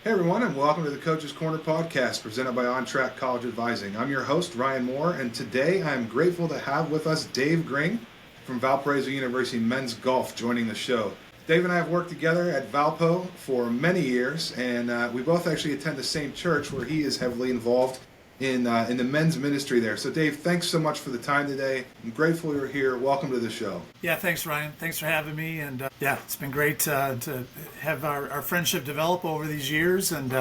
Hey everyone, and welcome to the Coach's Corner podcast presented by On Track College Advising. I'm your host, Ryan Moore, and today I'm grateful to have with us Dave Gring from Valparaiso University Men's Golf joining the show. Dave and I have worked together at Valpo for many years, and we both actually attend the same church where he is heavily involved in the men's ministry there. So Dave, thanks so much for the time today. I'm grateful you're here. Welcome to the show. Yeah, thanks, Ryan. Thanks for having me. And it's been great to have our friendship develop over these years and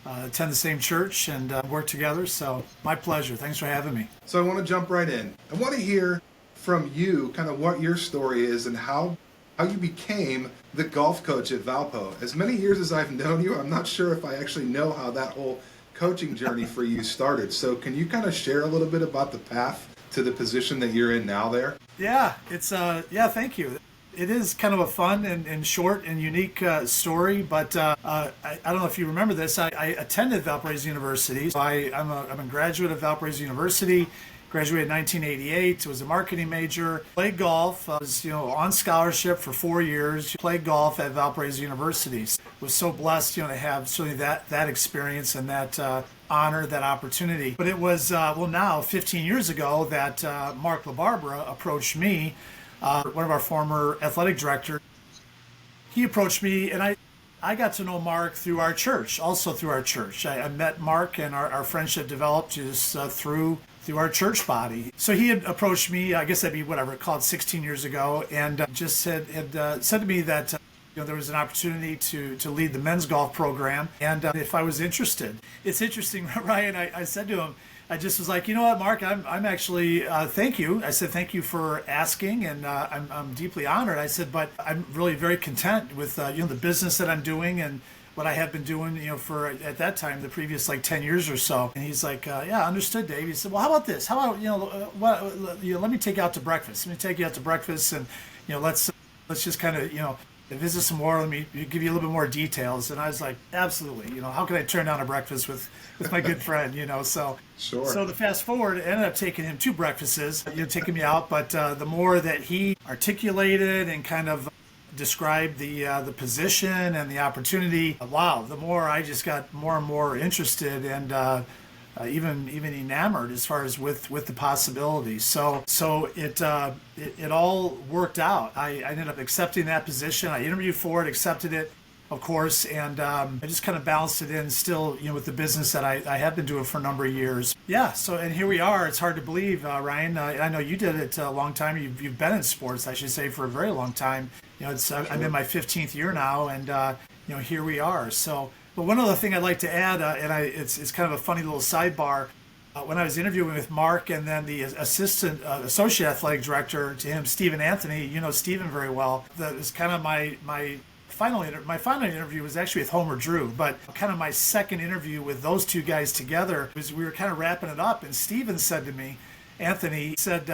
attend the same church and work together. So my pleasure. Thanks for having me. So I want to jump right in. I want to hear from you kind of what your story is and how you became the golf coach at Valpo. As many years as I've known you, I'm not sure if I actually know how that whole coaching journey for you started. So can you kind of share a little bit about the path to the position that you're in now there? Yeah, thank you. It is kind of a fun and short and unique story, but I don't know if you remember this. I attended Valparaiso University. So I'm a graduate of Valparaiso University. Graduated in 1988, was a marketing major, played golf, was on scholarship for 4 years, played golf at Valparaiso University. Was so blessed to have certainly that experience and that honor, that opportunity. But it was, now 15 years ago that Mark LaBarbera approached me, one of our former athletic directors. He approached me and I got to know Mark through our church, also through our church. I met Mark and our friendship developed just through our church body. So he had approached me, I guess that'd be called 16 years ago, and just had said to me that there was an opportunity to lead the men's golf program, and if I was interested. It's interesting, Ryan, I said to him, I just was like, you know what, Mark, I'm actually, thank you. I said, thank you for asking, and I'm deeply honored. I said, but I'm really very content with, the business that I'm doing and what I had been doing, for at that time, the previous 10 years or so. And he's like, yeah, understood, Dave. He said, well, how about this? How about, let me take you out to breakfast. Let me take you out to breakfast and, let's just kind of, visit some more. Let me give you a little bit more details. And I was like, absolutely. How can I turn down a breakfast with my good friend, So, Sure. So to fast forward, I ended up taking him 2 breakfasts, taking me out. But the more that he articulated and kind of described the position and the opportunity, the more I just got more and more interested and even enamored as far as with the possibilities. So it all worked out. I ended up accepting that position. I interviewed for it, accepted it, of course, and I just kind of balanced it in still, with the business that I have been doing for a number of years. Yeah, so, and here we are. It's hard to believe, Ryan. I know you did it a long time. You've been in sports, I should say, for a very long time. I'm in my 15th year now, and, here we are. So, but one other thing I'd like to add, it's kind of a funny little sidebar. When I was interviewing with Mark and then the associate athletic director to him, Stephen Anthony, you know Stephen very well. That was kind of my final interview was actually with Homer Drew, but kind of my second interview with those two guys together was we were kind of wrapping it up, and Stephen said to me, Anthony said,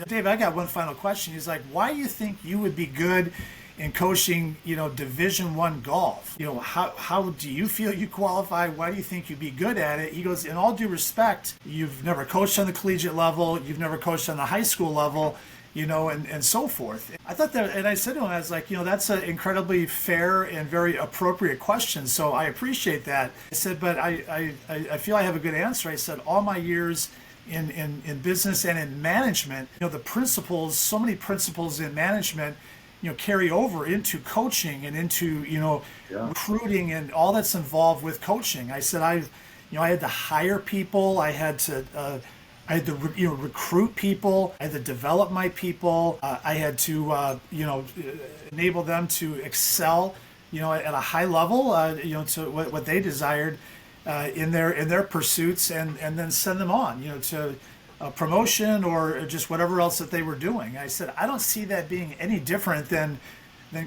Dave, I got one final question. He's like, why do you think you would be good in coaching, Division I golf? How do you feel you qualify? Why do you think you'd be good at it? He goes, in all due respect, you've never coached on the collegiate level, you've never coached on the high school level, and so forth. I thought that, and I said to him, I was like, that's an incredibly fair and very appropriate question. So I appreciate that. I said, but I feel I have a good answer. I said, all my years in business and in management, the principles, so many principles in management, carry over into coaching and into, recruiting and all that's involved with coaching. I said, I had to hire people. I had to recruit people. I had to develop my people. I had to, enable them to excel, at a high level, to what they desired in their pursuits, and then send them on, to a promotion or just whatever else that they were doing. I said, I don't see that being any different than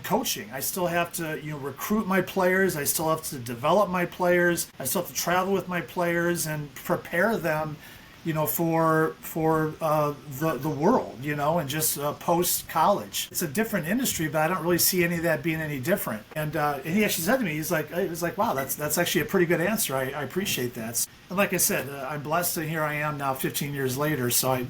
coaching. I still have to, recruit my players. I still have to develop my players. I still have to travel with my players and prepare them, for the world, and just post college. It's a different industry, but I don't really see any of that being any different. And he actually said to me, he was like, wow, that's actually a pretty good answer. I appreciate that. And like I said, I'm blessed, and here I am now 15 years later. So I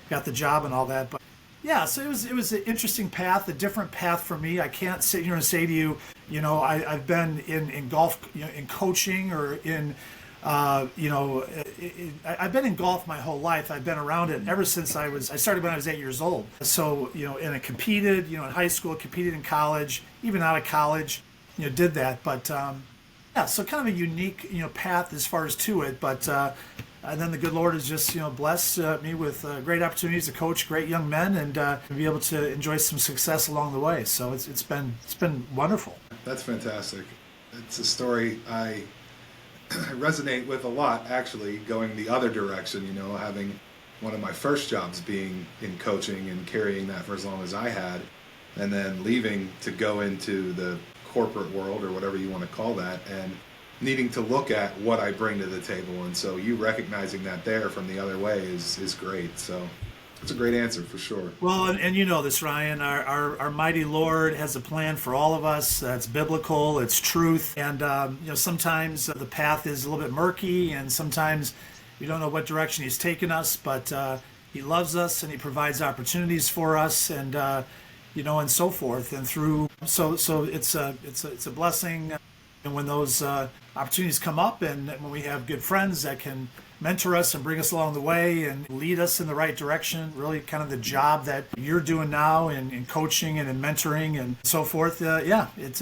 got the job and all that. But Yeah, so it was an interesting path, a different path for me. I can't sit here and say to you, I've been in golf, in coaching or in, I've been in golf my whole life. I've been around it ever since I started when I was 8 years old. So, and I competed, in high school, competed in college, even out of college, did that. But, yeah, so kind of a unique, path as far as to it. But, and then the good Lord has just, blessed me with great opportunities to coach great young men and be able to enjoy some success along the way. So it's been wonderful. That's fantastic. It's a story I resonate with a lot, actually, going the other direction, having one of my first jobs being in coaching and carrying that for as long as I had, and then leaving to go into the corporate world or whatever you want to call that, and needing to look at what I bring to the table. And so you recognizing that there from the other way is great. So it's a great answer for sure. Well, and you know this, Ryan, our mighty Lord has a plan for all of us. It's biblical, it's truth. And, sometimes the path is a little bit murky and sometimes we don't know what direction he's taken us, but he loves us and he provides opportunities for us and, and so forth. And so it's a blessing. And when those opportunities come up and when we have good friends that can mentor us and bring us along the way and lead us in the right direction, really kind of the job that you're doing now in coaching and in mentoring and so forth, it's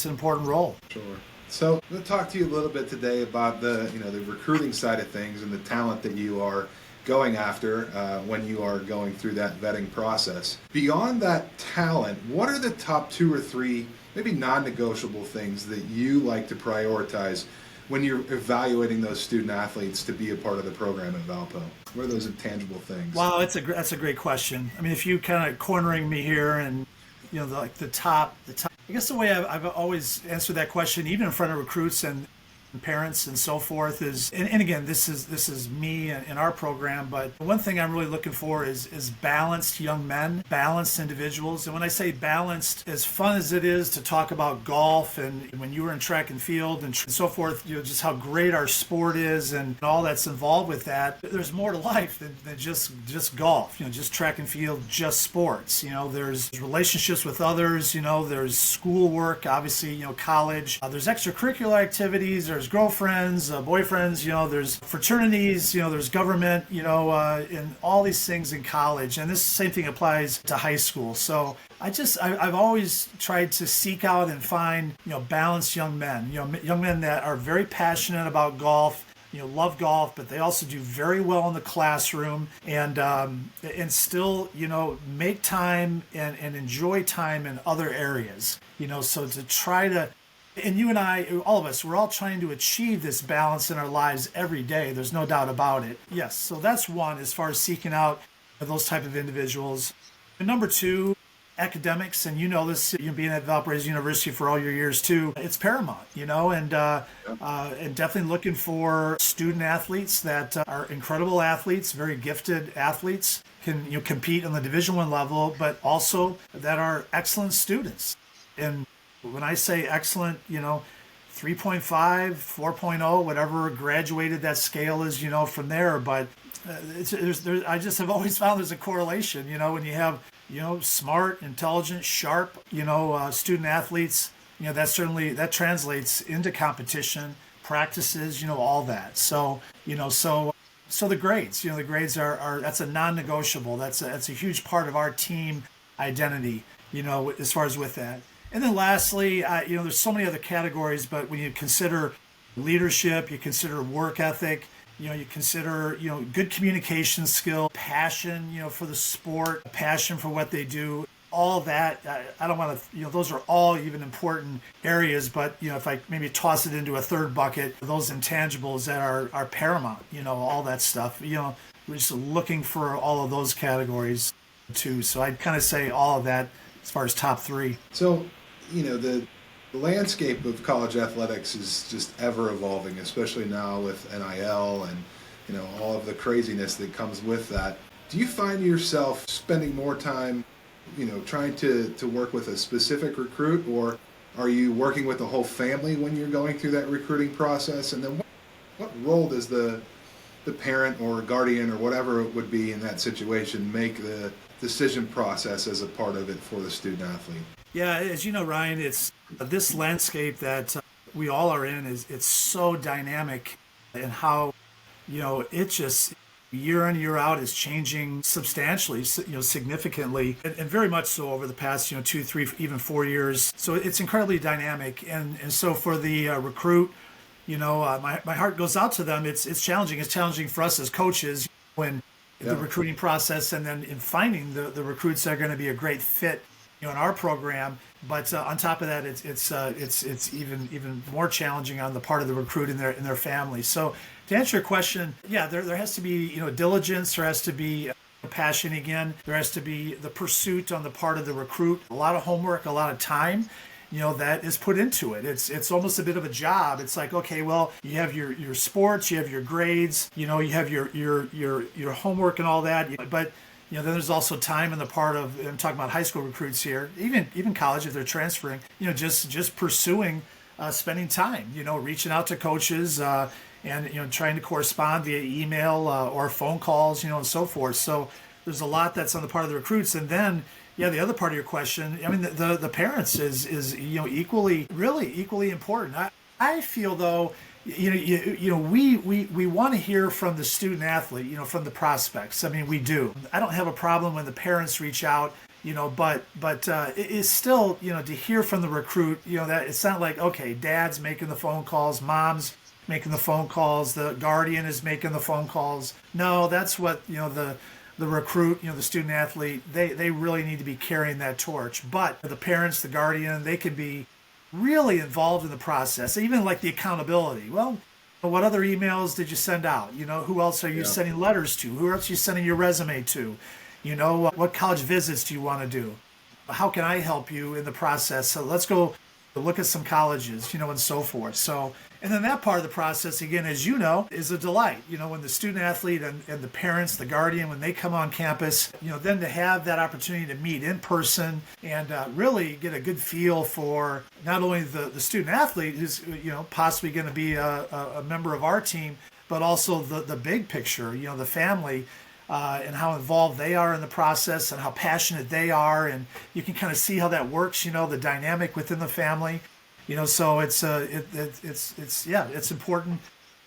an important role. Sure. So I'm going to talk to you a little bit today about the recruiting side of things and the talent that you are going after when you are going through that vetting process. Beyond that talent, what are the top 2 or 3 maybe non-negotiable things that you like to prioritize when you're evaluating those student athletes to be a part of the program at Valpo? What are those intangible things? Wow, that's a great question. I mean, if you kind of cornering me here and the top. I guess the way I've always answered that question, even in front of recruits and parents and so forth, is and again this is me in our program, but one thing I'm really looking for is balanced young men, balanced individuals. And when I say balanced, as fun as it is to talk about golf and when you were in track and field and so forth, just how great our sport is and all that's involved with that, there's more to life than just golf, just track and field, just sports. There's relationships with others, there's schoolwork, obviously, college, there's extracurricular activities, there's girlfriends, boyfriends, there's fraternities, there's government, and all these things in college. And this same thing applies to high school. So I've always tried to seek out and find, balanced young men, young men that are very passionate about golf, love golf, but they also do very well in the classroom and still, make time and enjoy time in other areas, so to try to. And you and I, all of us, we're all trying to achieve this balance in our lives every day. There's no doubt about it. Yes, so that's one as far as seeking out those type of individuals. And number 2, academics, and this, being at Valparaiso University for all your years too, it's paramount, and definitely looking for student athletes that are incredible athletes, very gifted athletes, can compete on the Division I level, but also that are excellent students. And when I say excellent, 3.5, 4.0, whatever graduated that scale is, from there. But I just have always found there's a correlation, when you have, smart, intelligent, sharp, student athletes, that translates into competition, practices, all that. So the grades, the grades are that's a non-negotiable. That's a huge part of our team identity, as far as with that. And then lastly, there's so many other categories, but when you consider leadership, you consider work ethic, you consider, good communication skill, passion, for the sport, passion for what they do, all that. I don't want to, those are all even important areas, but, if I maybe toss it into a third bucket, those intangibles that are paramount, all that stuff, we're just looking for all of those categories too. So I'd kind of say all of that as far as top 3. So, the landscape of college athletics is just ever evolving, especially now with NIL and, all of the craziness that comes with that. Do you find yourself spending more time, trying to work with a specific recruit, or are you working with the whole family when you're going through that recruiting process? And then what role does the parent or guardian or whatever it would be in that situation make the decision process as a part of it for the student athlete? Yeah, as you know, Ryan, it's this landscape that we all are in it's so dynamic, and how it just year in year out is changing substantially, significantly, and very much so over the past 2, 3, even 4 years. So it's incredibly dynamic, and so for the recruit, my heart goes out to them. It's challenging. It's challenging for us as coaches when the recruiting process, and then in finding the recruits that are going to be a great fit in our program. But on top of that, it's even more challenging on the part of the recruit and their family. So to answer your question, yeah, there has to be diligence. There has to be passion again. There has to be the pursuit on the part of the recruit. A lot of homework, a lot of time, that is put into it. It's almost a bit of a job. It's like, okay, well, you have your sports, you have your grades, you have your homework and all that, but then there's also time on the part of, I'm talking about high school recruits here, even college if they're transferring, just pursuing, spending time, reaching out to coaches, and trying to correspond via email or phone calls, and so forth. So there's a lot that's on the part of the recruits. And then, the other part of your question, I mean, the parents is really equally important. I feel though, we want to hear from the student athlete, from the prospects. I mean, we do. I don't have a problem when the parents reach out, but it is still, to hear from the recruit, that it's not like, okay, dad's making the phone calls, mom's making the phone calls, the guardian is making the phone calls. No, that's what, the recruit, the student athlete, they really need to be carrying that torch. But the parents, the guardian, they can be really involved in the process, even like the accountability. Well, what other emails did you send out? Who else are you sending letters to? Who else are you sending your resume to? What college visits do you want to do? How can I help you in the process? So let's go look at some colleges, and so forth. So, and then that part of the process, again, as you know, is a delight. When the student athlete and the parents, the guardian, when they come on campus, then to have that opportunity to meet in person and really get a good feel for not only the student athlete who's, possibly going to be a member of our team, but also the big picture, the family, and how involved they are in the process and how passionate they are. And you can kind of see how that works, the dynamic within the family. So it's important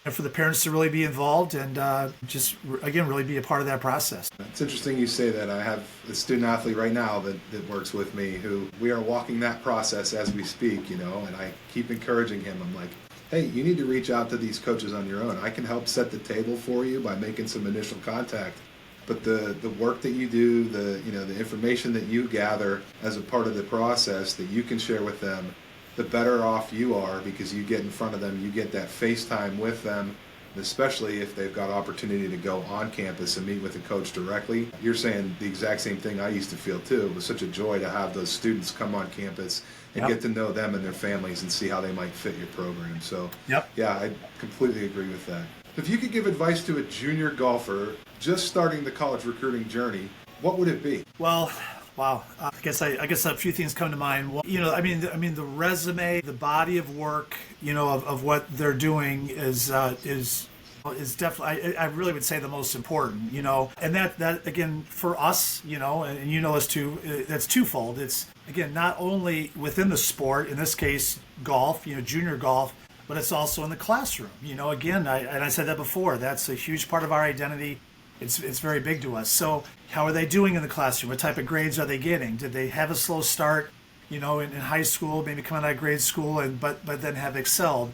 for the parents to really be involved and just, again, really be a part of that process. It's interesting you say that. I have a student athlete right now that works with me who we are walking that process as we speak, and I keep encouraging him. I'm like, hey, you need to reach out to these coaches on your own. I can help set the table for you by making some initial contact. But the work that you do, the information that you gather as a part of the process that you can share with them, the better off you are because you get in front of them, you get that FaceTime with them, especially if they've got opportunity to go on campus and meet with a coach directly. You're saying the exact same thing I used to feel too. It was such a joy to have those students come on campus and get to know them and their families and see how they might fit your program. So, yeah, I completely agree with that. If you could give advice to a junior golfer just starting the college recruiting journey, what would it be? Well, wow. I guess a few things come to mind. Well, I mean, the resume, the body of work, of what they're doing is definitely, I really would say the most important, and that again, for us, and us too, that's twofold. It's, again, not only within the sport, in this case, golf, junior golf, but it's also in the classroom. Again, I said that before, that's a huge part of our identity. It's very big to us. So how are they doing in the classroom? What type of grades are they getting? Did they have a slow start, in high school, maybe coming out of grade school, but then have excelled?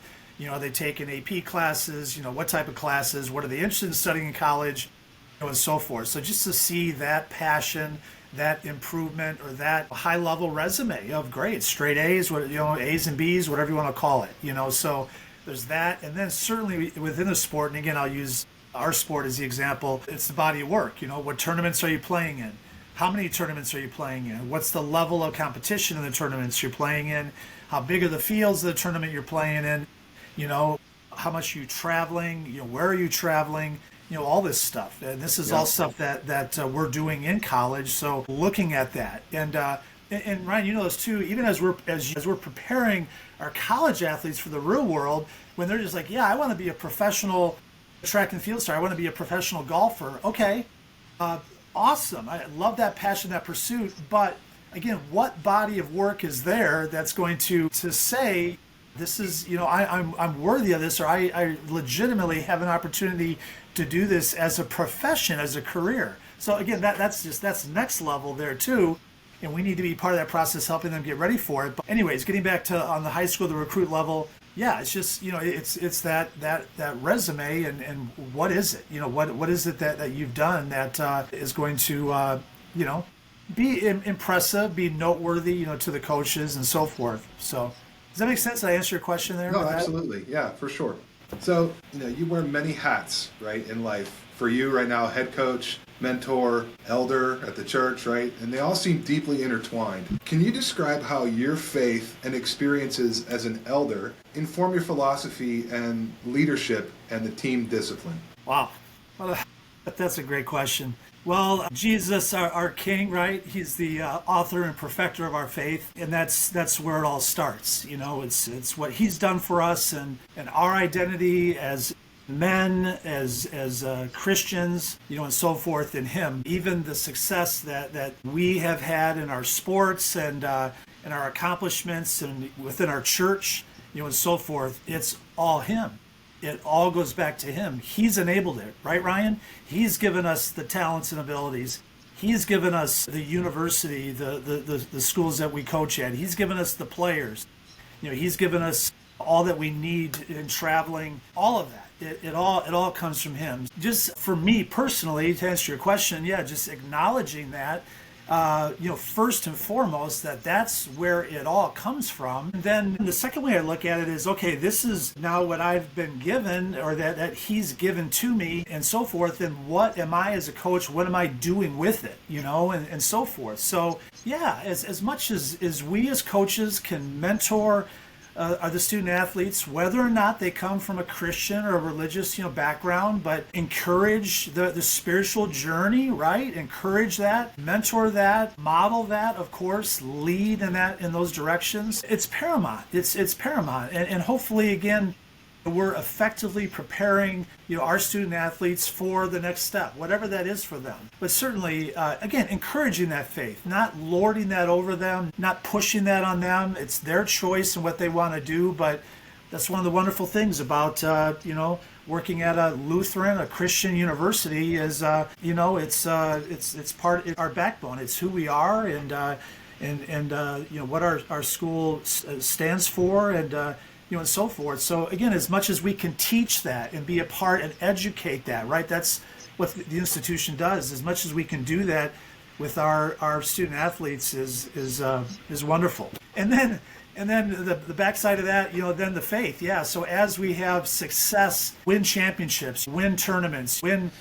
Are they taking AP classes? What type of classes? What are they interested in studying in college? And so forth. So just to see that passion, that improvement, or that high-level resume of grades, straight A's, A's and B's, whatever you want to call it. So there's that. And then certainly within the sport, and again, I'll use our sport as the example, it's the body of work. What tournaments are you playing in? How many tournaments are you playing in? What's the level of competition in the tournaments you're playing in? How big are the fields of the tournament you're playing in? How much are you traveling? Where are you traveling? All this stuff. And this is all stuff that we're doing in college. So looking at that, and Ryan, this too. Even as we're preparing our college athletes for the real world, when they're just like, yeah, I want to be a professional track and field star. I want to be a professional golfer. Okay, Awesome. I love that passion, that pursuit. But again, what body of work is there that's going to say, this is, I'm worthy of this, or I legitimately have an opportunity to do this as a profession, as a career. So again, that's next level there too. And we need to be part of that process, helping them get ready for it. But anyways, getting back to on the high school, the recruit level, yeah, it's just, it's that resume and what is it? What is it that you've done that is going to, be impressive, be noteworthy, to the coaches and so forth. So does that make sense? Did I answer your question there? No, absolutely. Yeah, for sure. So, you wear many hats, right, in life. For you right now, head coach, mentor, elder at the church, right? And they all seem deeply intertwined. Can you describe how your faith and experiences as an elder inform your philosophy and leadership and the team discipline? Wow. Well, that's a great question. Well, Jesus, our King, right? He's the author and perfecter of our faith, and that's where it all starts. It's what He's done for us, and our identity as men, as Christians, and so forth in Him. Even the success that we have had in our sports and our accomplishments and within our church, and so forth. It's all Him. It all goes back to Him. He's enabled it, right, Ryan? He's given us the talents and abilities. He's given us the university, the schools that we coach at. He's given us the players. He's given us all that we need in traveling, all of that. It all comes from Him. Just for me personally, to answer your question, just acknowledging that, first and foremost, that's where it all comes from. And then the second way I look at it is, okay, this is now what I've been given, or that He's given to me, and so forth. And what am I as a coach? What am I doing with it? And so forth. So as much as we as coaches can mentor are the student athletes, whether or not they come from a Christian or a religious, background, but encourage the spiritual journey, right? Encourage that, mentor that, model that, of course, lead in those directions. It's paramount. It's paramount, and hopefully, again, we're effectively preparing, our student athletes for the next step, whatever that is for them. But certainly, again, encouraging that faith, not lording that over them, not pushing that on them. It's their choice and what they want to do. But that's one of the wonderful things about, working at a Lutheran, a Christian university is, it's part of our backbone. It's who we are, and what our school stands for, and and so forth. So again, as much as we can teach that and be a part and educate that, right? That's what the institution does. As much as we can do that with our student athletes is wonderful. And then the backside of that, then the faith. Yeah. So as we have success, win championships, win tournaments, win.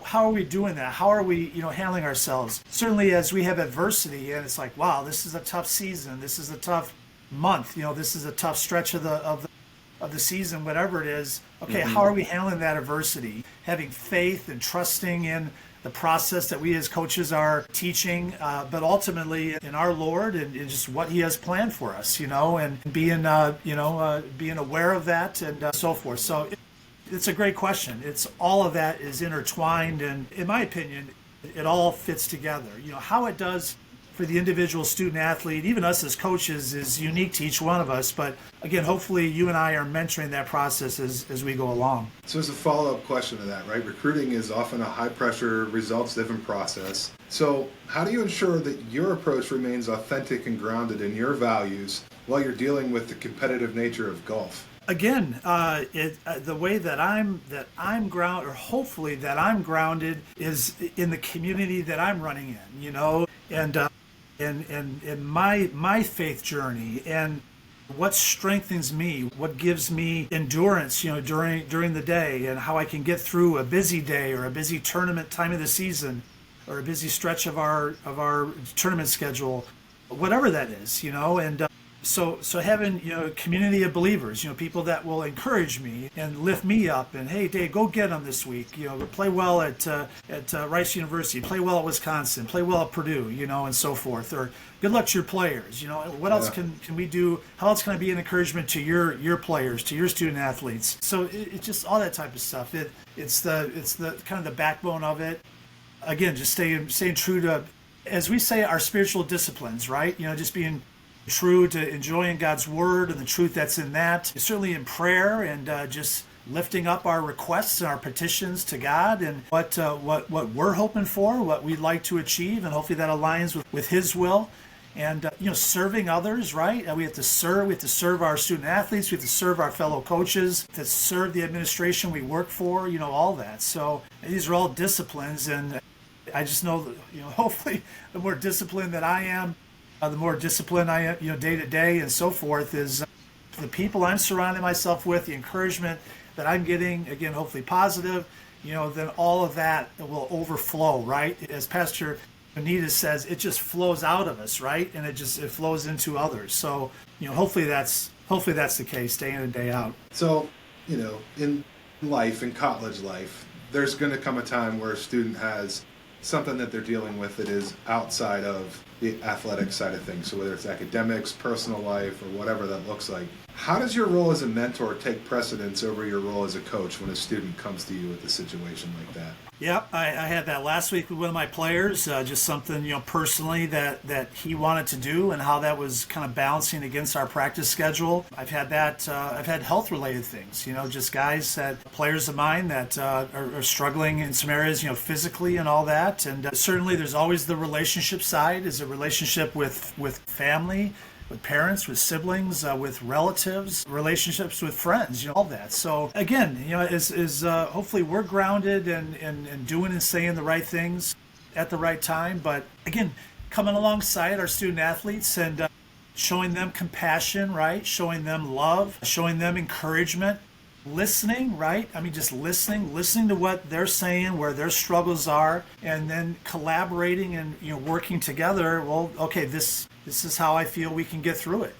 How are we doing that? How are we, handling ourselves? Certainly, as we have adversity, and it's like, wow, this is a tough season. This is a tough month. This is a tough stretch of the season, whatever it is. Okay, How are we handling that adversity? Having faith and trusting in the process that we as coaches are teaching, but ultimately in our Lord and just what He has planned for us, and being aware of that and so forth. So it's a great question. It's all of that is intertwined, and in my opinion, it all fits together. How it does for the individual student athlete, even us as coaches, is unique to each one of us. But again, hopefully you and I are mentoring that process as we go along. So as a follow-up question to that, right? Recruiting is often a high-pressure, results-driven process. So how do you ensure that your approach remains authentic and grounded in your values while you're dealing with the competitive nature of golf? Again, the way that I'm grounded, or hopefully that I'm grounded, is in the community that I'm running in, and my faith journey, and what strengthens me, what gives me endurance, during the day, and how I can get through a busy day or a busy tournament time of the season, or a busy stretch of our tournament schedule, whatever that is, and. So having a community of believers, people that will encourage me and lift me up, and hey, Dave, go get them this week. Play well at Rice University, play well at Wisconsin, play well at Purdue, and so forth. Or good luck to your players. What else can we do? How else can I be an encouragement to your players, to your student athletes? So it's just all that type of stuff. It's the kind of the backbone of it. again, just staying true to, as we say, our spiritual disciplines, right? Just being true to enjoying God's word and the truth that's in that. Certainly in prayer and just lifting up our requests and our petitions to God and what we're hoping for, what we'd like to achieve, and hopefully that aligns with His will. And serving others, right? We have to serve. We have to serve our student athletes. We have to serve our fellow coaches. To serve the administration we work for. All that. So these are all disciplines, and I just know that, hopefully the more disciplined that I am, the more disciplined I am, day to day and so forth, is the people I'm surrounding myself with, the encouragement that I'm getting, again, hopefully positive, then all of that will overflow, right? As Pastor Anita says, it just flows out of us, right? And it flows into others. So, hopefully that's the case day in and day out. So, in life, in college life, there's going to come a time where a student has something that they're dealing with that is outside of the athletic side of things. So whether it's academics, personal life, or whatever that looks like. How does your role as a mentor take precedence over your role as a coach when a student comes to you with a situation like that? Yeah, I had that last week with one of my players, just something, personally that he wanted to do and how that was kind of balancing against our practice schedule. I've had that, I've had health-related things, just guys players of mine that are struggling in some areas, physically and all that. And certainly there's always the relationship side, is a relationship with family, with parents, with siblings, with relatives, relationships with friends, all that. So again, hopefully we're grounded and doing and saying the right things at the right time. But again, coming alongside our student athletes and showing them compassion, right? Showing them love, showing them encouragement, listening, right? I mean, just listening to what they're saying, where their struggles are, and then collaborating and working together. Well, okay, this is how I feel we can get through it.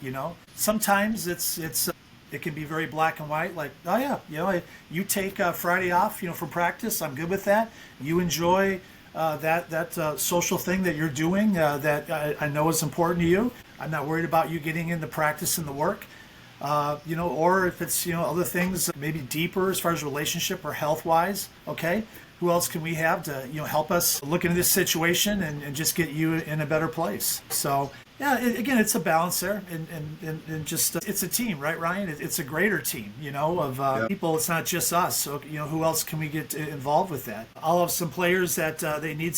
Sometimes it can be very black and white. Like, oh yeah, you take Friday off, from practice. I'm good with that. You enjoy that social thing that you're doing that I know is important to you. I'm not worried about you getting into practice and the work. Or if it's, other things maybe deeper as far as relationship or health-wise, okay, who else can we have to, help us look into this situation and just get you in a better place? So, yeah, again, it's a balance there, and just, it's a team, right, Ryan? It's a greater team, of people. It's not just us. So, who else can we get involved with that? I'll have some players that they need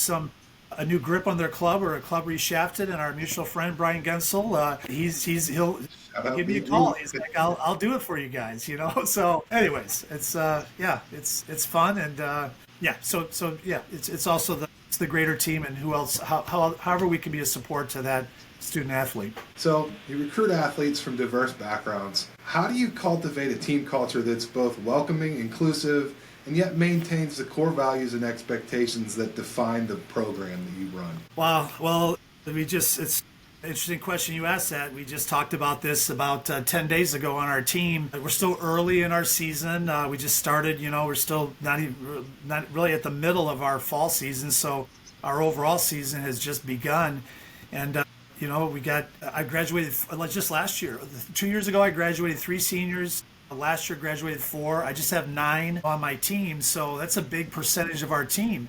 a new grip on their club or a club reshafted, and our mutual friend Brian Gensel, he'll give me a call. He's like, I'll do it for you guys, So, anyways, it's fun, and it's also the greater team, and who else, however we can be a support to that student athlete. So you recruit athletes from diverse backgrounds. How do you cultivate a team culture that's both welcoming, inclusive, and yet maintains the core values and expectations that define the program that you run? Wow. Well, it's an interesting question you asked that. We just talked about this about 10 days ago on our team. We're still early in our season. We just started, we're still not really at the middle of our fall season. So our overall season has just begun. And, I graduated just last year. 2 years ago, I graduated 3 seniors. Last year, graduated 4. I just have 9 on my team, so that's a big percentage of our team.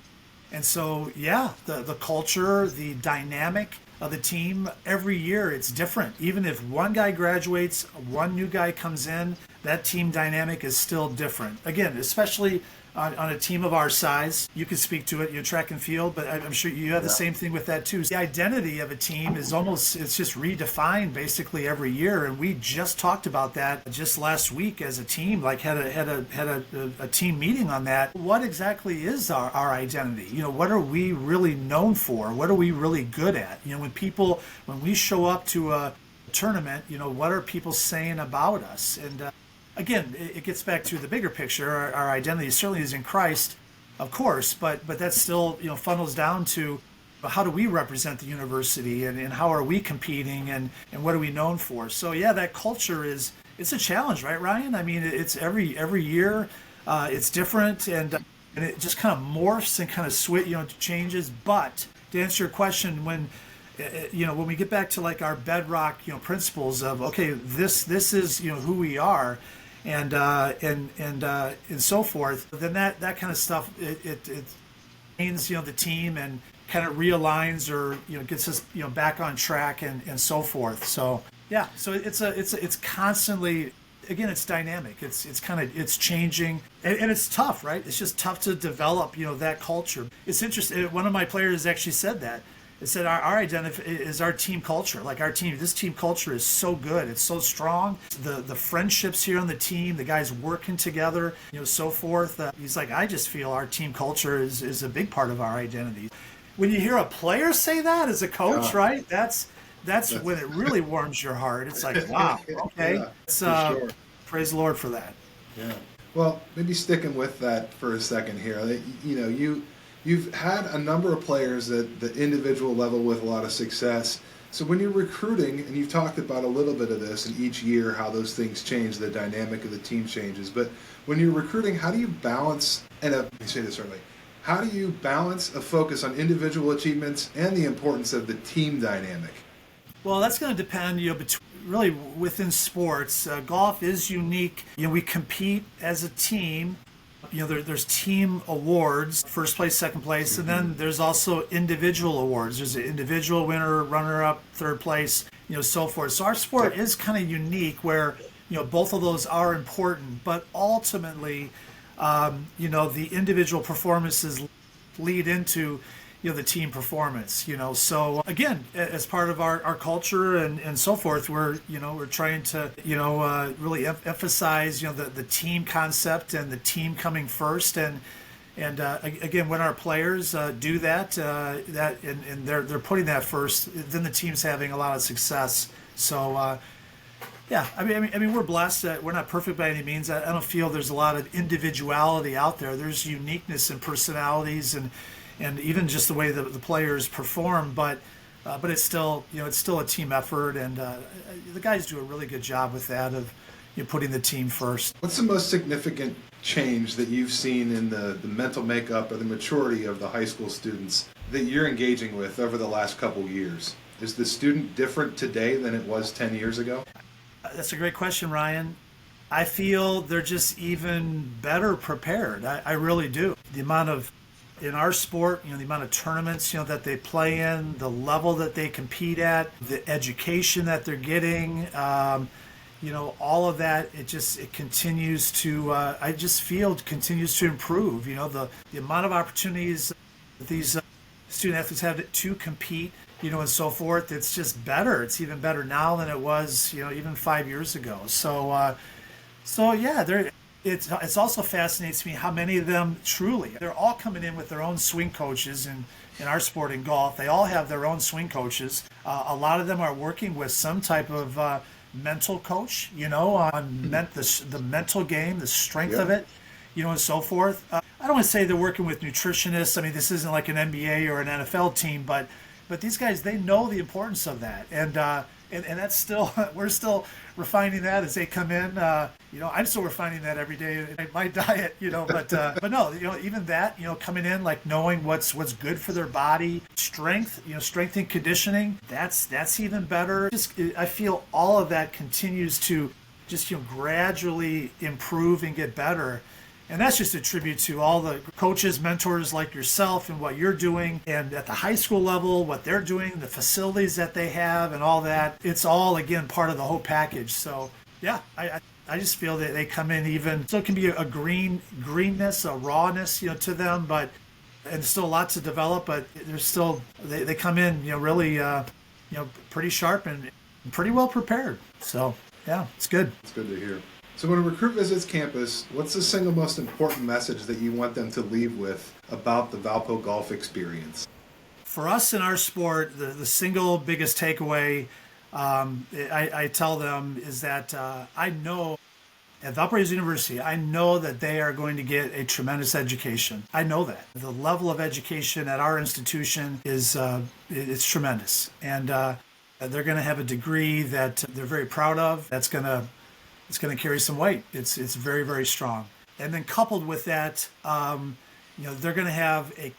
And so, yeah, the culture, the dynamic of the team, every year it's different. Even if one guy graduates, one new guy comes in, that team dynamic is still different. Again, especially on a team of our size. You can speak to it, track and field, but I'm sure you have the same thing with that too. The identity of a team is it's just redefined basically every year, and we just talked about that just last week as a team, like had a team meeting on that. What exactly is our identity? What are we really known for? What are we really good at? When we show up to a tournament, what are people saying about us? And again, it gets back to the bigger picture. Our identity certainly is in Christ, of course, but that still funnels down to how do we represent the university and how are we competing and what are we known for? So yeah, that culture it's a challenge, right, Ryan? I mean, it's every year it's different and it just kind of morphs and kind of changes. But to answer your question, when we get back to like our bedrock principles of okay, this is who we are. And so forth. Then that kind of stuff the team and kind of realigns or gets us back on track and so forth. So yeah, so it's constantly, again, it's dynamic. It's changing, and it's tough, right? It's just tough to develop that culture. It's interesting. One of my players actually said that. It said our identity is our team culture. Like this team culture is so good. It's so strong. The friendships here on the team, the guys working together, so forth. He's like, I just feel our team culture is a big part of our identity. When you hear a player say that as a coach, right? That's when it really warms your heart. It's like, wow, okay. Yeah, It's, sure. Praise the Lord for that. Yeah. Well, maybe sticking with that for a second here. You've had a number of players at the individual level with a lot of success. So when you're recruiting, and you've talked about a little bit of this, and each year how those things change, the dynamic of the team changes. But when you're recruiting, how do you balance, let me say this early, how do you balance a focus on individual achievements and the importance of the team dynamic? Well, that's going to depend, really within sports. Golf is unique. We compete as a team. There's team awards, first place, second place, and then there's also individual awards. There's an individual winner, runner-up, third place, so forth. So our sport is kind of unique where, both of those are important, but ultimately, the individual performances lead into the team performance. So again, as part of our culture and so forth, we're trying to really emphasize the team concept and the team coming first, and again, when our players do that and they're putting that first, then the team's having a lot of success. So yeah, I mean, we're blessed that we're not perfect by any means. I don't feel there's a lot of individuality out there. There's uniqueness and personalities and even just the way the players perform, but it's still a team effort, and the guys do a really good job with that of putting the team first. What's the most significant change that you've seen in the mental makeup or the maturity of the high school students that you're engaging with over the last couple years? Is the student different today than it was 10 years ago? That's a great question, Ryan. I feel they're just even better prepared. I really do. The amount of in our sport, the amount of tournaments, that they play in, the level that they compete at, the education that they're getting, all of that, it continues to, I just feel continues to improve. The amount of opportunities that these student athletes have to compete, and so forth, it's just better. It's even better now than it was, even 5 years ago. So yeah, It's also fascinates me how many of them they're all coming in with their own swing coaches in our sport in golf. They all have their own swing coaches. A lot of them are working with some type of mental coach, on the mental game, the strength of it, and so forth. I don't want to say they're working with nutritionists. I mean, this isn't like an NBA or an NFL team, but these guys, they know the importance of that. And that's still, we're still refining that as they come in. I'm still refining that every day in my diet, but no, even that, coming in, like knowing what's good for their body, strength, strength and conditioning, that's even better. I feel all of that continues to just, gradually improve and get better. And that's just a tribute to all the coaches, mentors like yourself and what you're doing. And at the high school level, what they're doing, the facilities that they have and all that. It's all, again, part of the whole package. So, yeah, I just feel that they come in even, so it can be a greenness, a rawness, to them, and there's still a lot to develop, but there's still, they come in, really, pretty sharp and pretty well prepared. So, yeah, it's good. It's good to hear. So when a recruit visits campus, what's the single most important message that you want them to leave with about the Valpo golf experience? For us in our sport, the single biggest takeaway I tell them is that I know at Valparaiso University, I know that they are going to get a tremendous education. I know that. The level of education at our institution is it's tremendous. And they're going to have a degree that they're very proud of. It's going to carry some weight. It's very, very strong. And then coupled with that, they're going to have a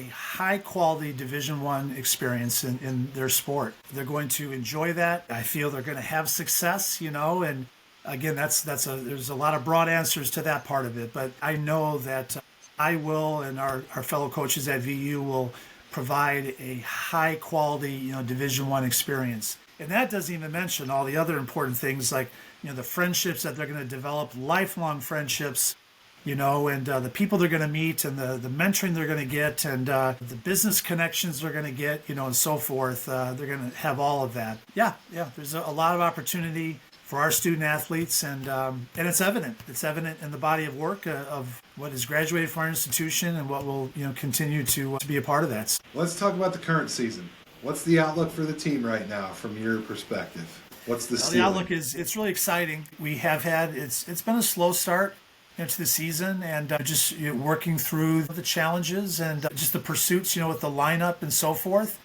high quality Division I experience in their sport. They're going to enjoy that. I feel they're going to have success, and again, there's a lot of broad answers to that part of it, but I know that I will, and our fellow coaches at VU will provide a high quality, Division I experience. And that doesn't even mention all the other important things like, the friendships that they're going to develop, lifelong friendships, and the people they're going to meet and the mentoring they're going to get and the business connections they're going to get, and so forth. They're going to have all of that. Yeah, there's a lot of opportunity for our student athletes, and it's evident. It's evident in the body of work of what has graduated from our institution and what will continue to be a part of that. Let's talk about the current season. What's the outlook for the team right now from your perspective? What's the ceiling? The outlook it's really exciting. We have had it's been a slow start into the season, and just working through the challenges and just the pursuits, with the lineup and so forth,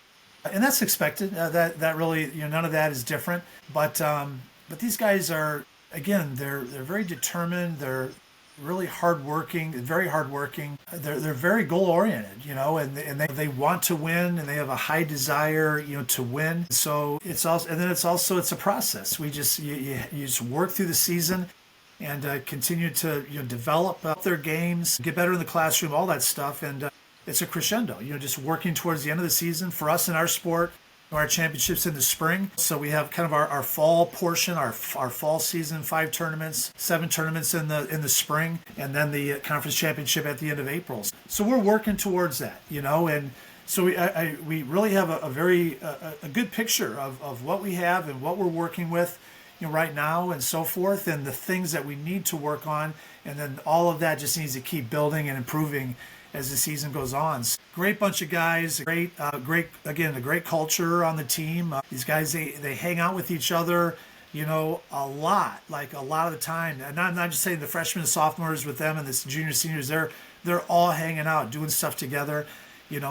and that's expected. That really none of that is different, but these guys are, again, they're very determined. They're really hardworking, very hardworking. They're very goal oriented, and they want to win, and they have a high desire, to win. So it's a process. We just you just work through the season and continue to develop their games, get better in the classroom, all that stuff, and it's a crescendo. Just working towards the end of the season for us in our sport. Our championships in the spring. So we have kind of our fall portion, our fall season, 5 tournaments, 7 tournaments in the spring, and then the conference championship at the end of April. So we're working towards that, and so we really have a very good picture of what we have and what we're working with right now and so forth, and the things that we need to work on, and then all of that just needs to keep building and improving as the season goes on. Great bunch of guys, great again, a great culture on the team. These guys, they hang out with each other, a lot of the time. And I'm not just saying the freshmen and sophomores with them and the junior seniors, they're all hanging out, doing stuff together,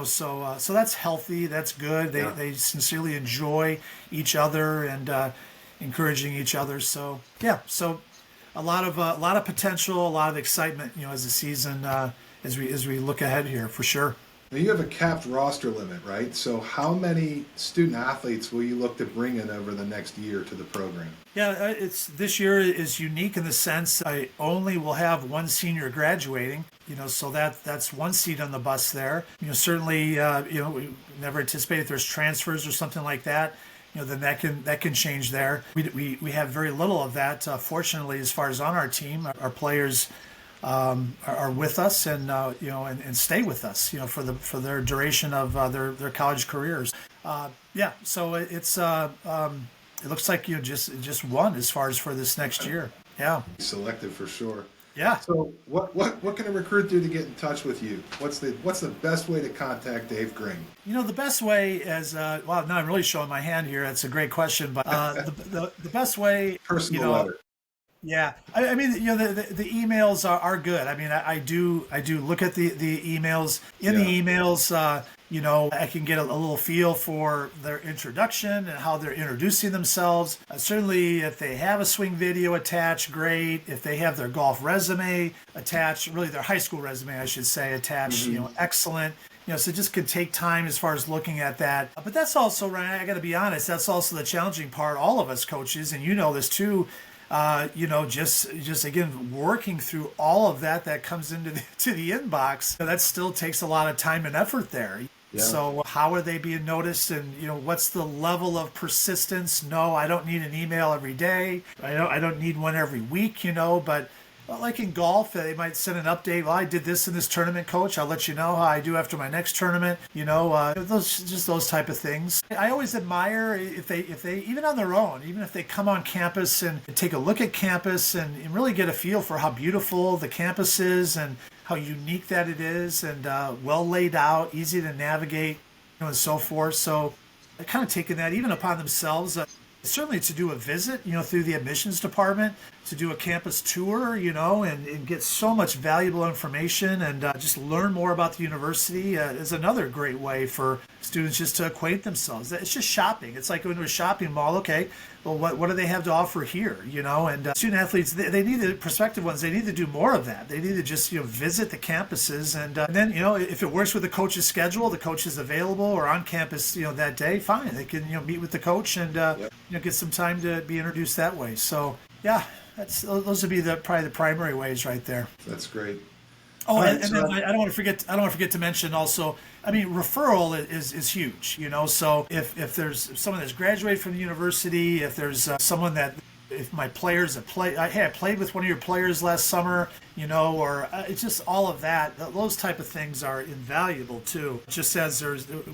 so that's healthy, that's good. They sincerely enjoy each other and encouraging each other. So a lot of potential, a lot of excitement, as the season as we look ahead here, for sure. Now you have a capped roster limit, right? So how many student athletes will you look to bring in over the next year to the program? Yeah, this year is unique in the sense I only will have one senior graduating, so that's one seat on the bus there. Certainly, we never anticipate if there's transfers or something like that. Then that can change there. We have very little of that, fortunately, as far as on our team. Our players are with us and and stay with us for their duration of their college careers. So it's it looks like just one as far as for this next year. Yeah, selective for sure. Yeah. So what can a recruit do to get in touch with you? What's the best way to contact Dave Gring? The best way is now I'm really showing my hand here. That's a great question, but the best way, personal letter. Yeah, I mean, the emails are good. I mean, I do look at the emails. In the emails, I can get a little feel for their introduction and how they're introducing themselves. Certainly, if they have a swing video attached, great. If they have their golf resume attached, really their high school resume, I should say, attached, excellent. So just could take time as far as looking at that. But that's also, Ryan, I got to be honest, that's also the challenging part. All of us coaches, and this too. Just again, working through all of that comes into the inbox, that still takes a lot of time and effort there. Yeah. So how are they being noticed, and what's the level of persistence? No, I don't need an email every day. I don't need one every week, but like in golf, they might send an update. Well, I did this in this tournament, coach. I'll let you know how I do after my next tournament. Those type of things. I always admire if they even on their own, even if they come on campus and take a look at campus and really get a feel for how beautiful the campus is and how unique that it is, and well laid out, easy to navigate, and so forth. So kind of taking that even upon themselves. Certainly to do a visit, through the admissions department, to do a campus tour, and get so much valuable information and just learn more about the university is another great way for students just to acquaint themselves. It's just shopping. It's like going to a shopping mall. Okay, well, what do they have to offer here? And student athletes, they need the prospective ones. They need to do more of that. They need to just visit the campuses, and then if it works with the coach's schedule, the coach is available or on campus that day. Fine, they can meet with the coach and get some time to be introduced that way. So yeah, those would be probably the primary ways right there. That's great. Oh, All right, and then I don't want to forget. I don't want to forget to mention also. I mean, referral is huge. So if there's someone that's graduated from the university, if there's someone that if my players that play, hey, I played with one of your players last summer, or it's just all of that. Those type of things are invaluable too. Just as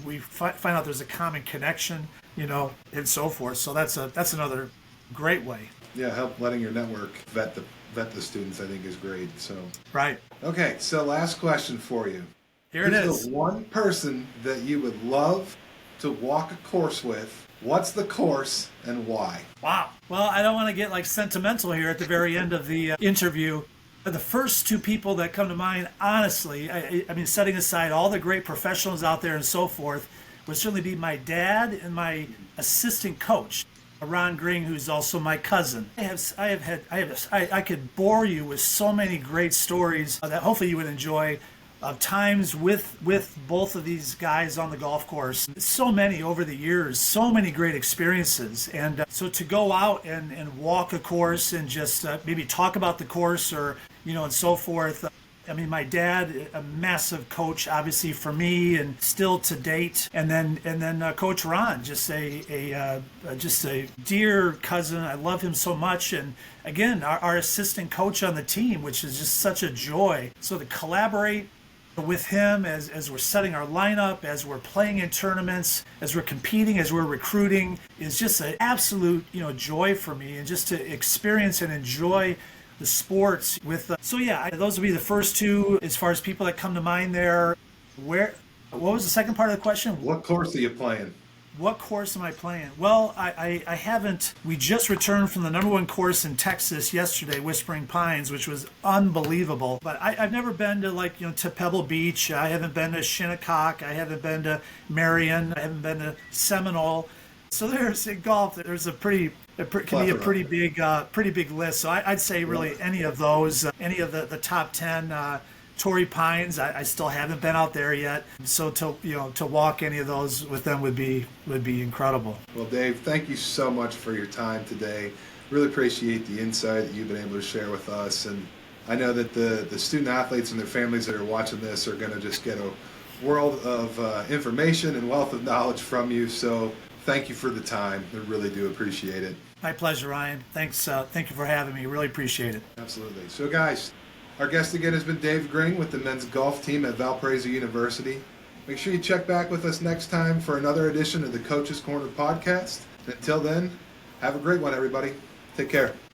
we find out there's a common connection, and so forth. So that's another great way. Yeah, help letting your network vet the students, I think, is great. So Right. okay, so last question for you. Here it Who's is. the one person that you would love to walk a course with? What's the course and why? Wow. Well, I don't want to get sentimental here at the very end of the interview. The first two people that come to mind, honestly, I mean, setting aside all the great professionals out there and so forth, would certainly be my dad and my assistant coach, Ron Gring, who's also my cousin. I could bore you with so many great stories that hopefully you would enjoy of times with both of these guys on the golf course. So many over the years, so many great experiences. And so to go out and walk a course and just maybe talk about the course or, and so forth. I mean, my dad, a massive coach, obviously for me, and still to date. And then Coach Ron, just a dear cousin. I love him so much. And again, our assistant coach on the team, which is just such a joy. So to collaborate with him as we're setting our lineup, as we're playing in tournaments, as we're competing, as we're recruiting, is just an absolute joy for me, and just to experience and enjoy the sports with. So yeah, those would be the first two as far as people that come to mind there. What was the second part of the question? What course are you playing? What course am I playing? Well, I haven't. We just returned from the number one course in Texas yesterday, Whispering Pines, which was unbelievable. But I've never been to to Pebble Beach. I haven't been to Shinnecock. I haven't been to Marion. I haven't been to Seminole. So there's in golf. There's can be a pretty big list. So I'd say really any of those, any of the top 10. Torrey Pines, I still haven't been out there yet. So to walk any of those with them would be incredible. Well, Dave, thank you so much for your time today. Really appreciate the insight that you've been able to share with us. And I know that the student athletes and their families that are watching this are going to just get a world of information and wealth of knowledge from you. So thank you for the time. I really do appreciate it. My pleasure, Ryan. Thanks. Thank you for having me. Really appreciate it. Absolutely. So, guys, our guest again has been Dave Gring with the men's golf team at Valparaiso University. Make sure you check back with us next time for another edition of the Coach's Corner podcast. And until then, have a great one, everybody. Take care.